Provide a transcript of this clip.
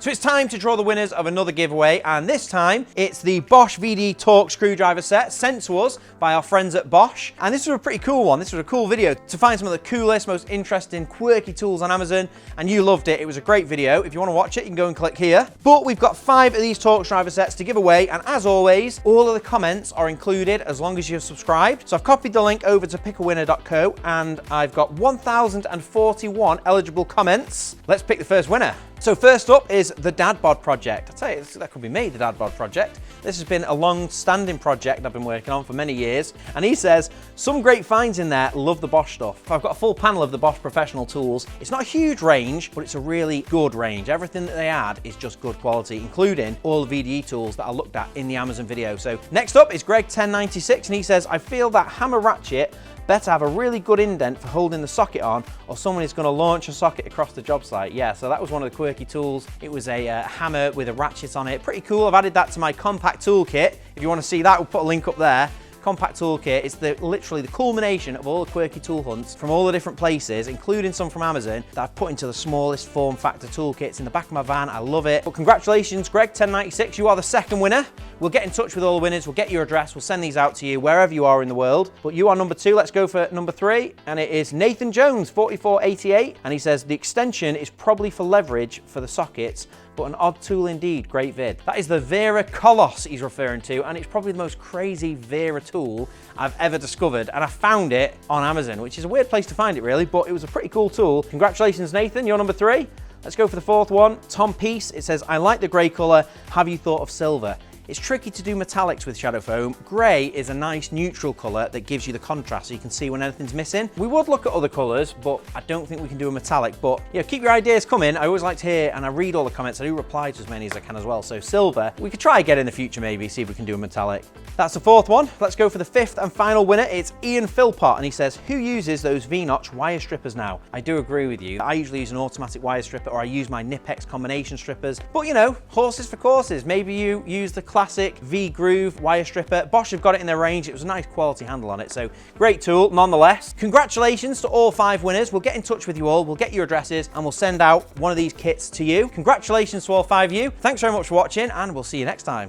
So it's time to draw the winners of another giveaway, and this time it's the Bosch VDE Torque screwdriver set sent to us by our friends at Bosch. And this was a pretty cool one. This was a cool video to find some of the coolest, most interesting, quirky tools on Amazon, and you loved it. It was a great video. If you want to watch it, you can go and click here. But we've got 5 of these torque driver sets to give away, and as always, all of the comments are included as long as you're subscribed. So I've copied the link over to pickawinner.co, and I've got 1,041 eligible comments. Let's pick the first winner. So first up is the Dad Bod Project. I tell you, that could be me, the Dad Bod Project. This has been a long-standing project I've been working on for many years. And he says, some great finds in there, love the Bosch stuff. I've got a full panel of the Bosch professional tools. It's not a huge range, but it's a really good range. Everything that they add is just good quality, including all the VDE tools that I looked at in the Amazon video. So next up is Greg1096, and he says, I feel that hammer ratchet better have a really good indent for holding the socket on, or someone is going to launch a socket across the job site. Yeah, so that was one of the quirky tools. It was a hammer with a ratchet on it. Pretty cool. I've added that to my compact toolkit. If you want to see that, we'll put a link up there. Compact toolkit is literally the culmination of all the quirky tool hunts from all the different places, including some from Amazon, that I've put into the smallest form factor toolkits in the back of my van. I love it. But congratulations, Greg1096, you are the second winner. We'll get in touch with all the winners, we'll get your address, we'll send these out to you wherever you are in the world. But you are number 2. Let's go for number 3, and it is Nathan Jones, 4488, and he says the extension is probably for leverage for the sockets, but an odd tool indeed. Great vid. That is the Vera Coloss he's referring to, and it's probably the most crazy Vera tool I've ever discovered, and I found it on Amazon, which is a weird place to find it really, but it was a pretty cool tool. Congratulations, Nathan, you're number 3. Let's go for the 4th one. Tom Peace, it says, I like the grey colour, have you thought of silver? It's tricky to do metallics with shadow foam. Grey is a nice neutral colour that gives you the contrast so you can see when anything's missing. We would look at other colours, but I don't think we can do a metallic. But yeah, keep your ideas coming. I always like to hear, and I read all the comments. I do reply to as many as I can as well. So silver, we could try again in the future maybe, see if we can do a metallic. That's the 4th one. Let's go for the 5th and final winner. It's Ian Philpott, and he says, who uses those V-notch wire strippers now? I do agree with you. I usually use an automatic wire stripper, or I use my Nipex combination strippers. But you know, horses for courses. Maybe you use the classic V-groove wire stripper. Bosch have got it in their range. It was a nice quality handle on it, so great tool nonetheless. Congratulations to all 5 winners. We'll get in touch with you all. We'll get your addresses, and we'll send out one of these kits to you. Congratulations to all 5 of you. Thanks very much for watching, and we'll see you next time.